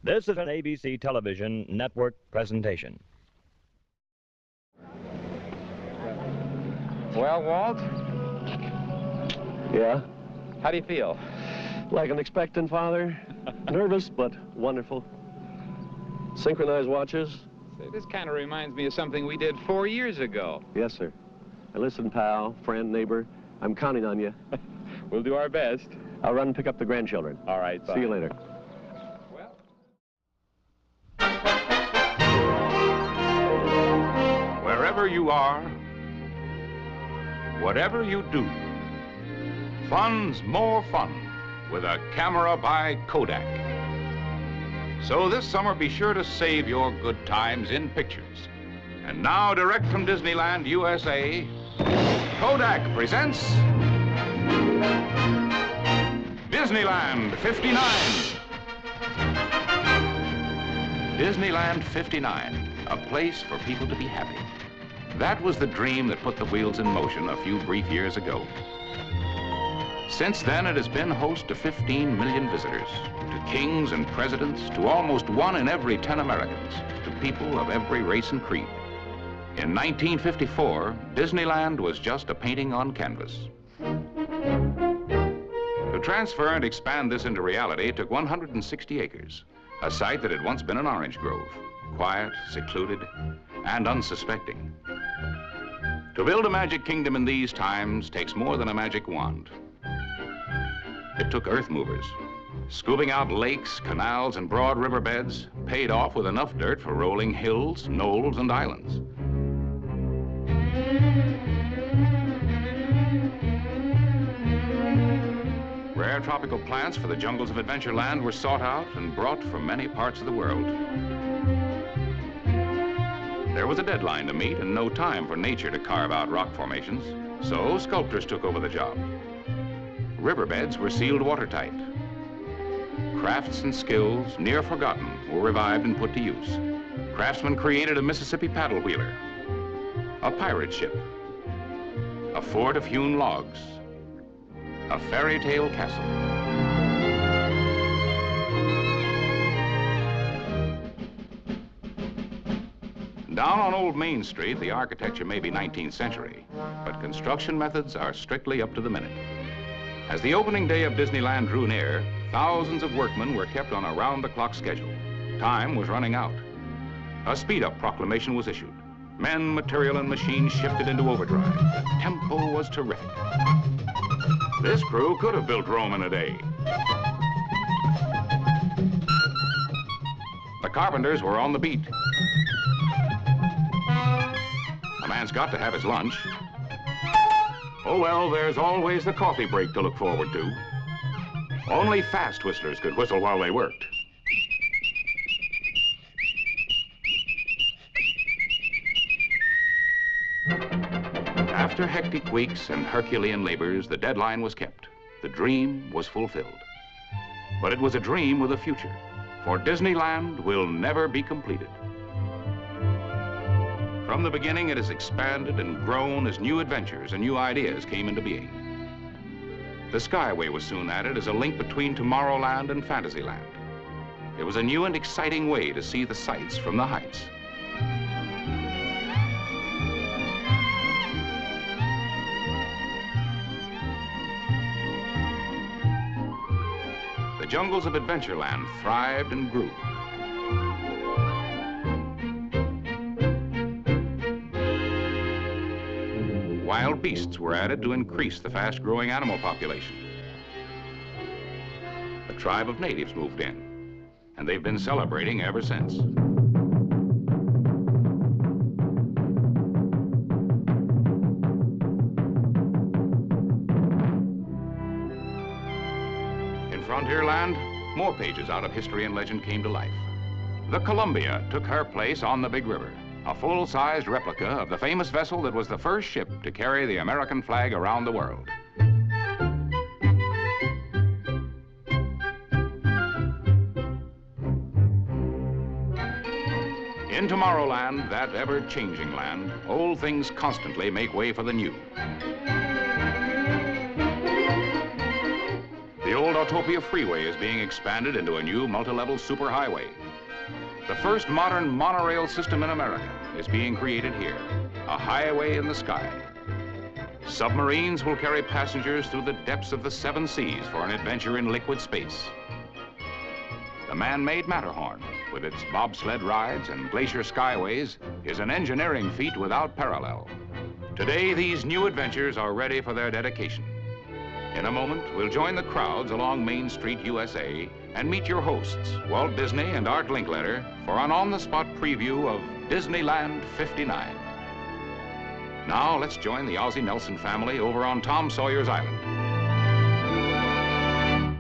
This is an ABC television network presentation. Well, Walt? Yeah? How do you feel? Like an expectant father. Nervous, but wonderful. Synchronized watches. Say, this kind of reminds me of something we did 4 years ago. Yes, sir. Now listen, pal, friend, neighbor, I'm counting on you. We'll do our best. I'll run and pick up the grandchildren. All right, bye. See you later. Well. Wherever you are, whatever you do, fun's more fun with a camera by Kodak. So this summer, be sure to save your good times in pictures. And now, direct from Disneyland, USA, Kodak presents Disneyland 59. Disneyland 59, a place for people to be happy. That was the dream that put the wheels in motion a few brief years ago. Since then, it has been host to 15 million visitors, to kings and presidents, to almost 1 in every 10 Americans, to people of every race and creed. In 1954, Disneyland was just a painting on canvas. To transfer and expand this into reality took 160 acres, a site that had once been an orange grove, quiet, secluded, and unsuspecting. To build a magic kingdom in these times takes more than a magic wand. It took earth movers, scooping out lakes, canals, and broad riverbeds, paid off with enough dirt for rolling hills, knolls, and islands. Rare tropical plants for the jungles of Adventureland were sought out and brought from many parts of the world. There was a deadline to meet and no time for nature to carve out rock formations, so sculptors took over the job. Riverbeds were sealed watertight. Crafts and skills, near forgotten, were revived and put to use. Craftsmen created a Mississippi paddle wheeler, a pirate ship, a fort of hewn logs, a fairy tale castle. Down on Old Main Street, the architecture may be 19th century, but construction methods are strictly up to the minute. As the opening day of Disneyland drew near, thousands of workmen were kept on a round-the-clock schedule. Time was running out. A speed-up proclamation was issued. Men, material, and machines shifted into overdrive. The tempo was terrific. This crew could have built Rome in a day. The carpenters were on the beat. A man's got to have his lunch. Oh, well, there's always the coffee break to look forward to. Only fast whistlers could whistle while they worked. After hectic weeks and Herculean labors, the deadline was kept. The dream was fulfilled. But it was a dream with a future, for Disneyland will never be completed. From the beginning, it has expanded and grown as new adventures and new ideas came into being. The Skyway was soon added as a link between Tomorrowland and Fantasyland. It was a new and exciting way to see the sights from the heights. The jungles of Adventureland thrived and grew. Wild beasts were added to increase the fast-growing animal population. A tribe of natives moved in, and they've been celebrating ever since. In Frontierland, more pages out of history and legend came to life. The Columbia took her place on the big river, a full-sized replica of the famous vessel that was the first ship to carry the American flag around the world. In Tomorrowland, that ever-changing land, old things constantly make way for the new. The old Autopia Freeway is being expanded into a new multi-level superhighway. The first modern monorail system in America is being created here, a highway in the sky. Submarines will carry passengers through the depths of the 7 seas for an adventure in liquid space. The man-made Matterhorn, with its bobsled rides and glacier skyways, is an engineering feat without parallel. Today, these new adventures are ready for their dedication. In a moment, we'll join the crowds along Main Street, USA, and meet your hosts, Walt Disney and Art Linkletter, for an on-the-spot preview of Disneyland 59. Now, let's join the Ozzie Nelson family over on Tom Sawyer's Island.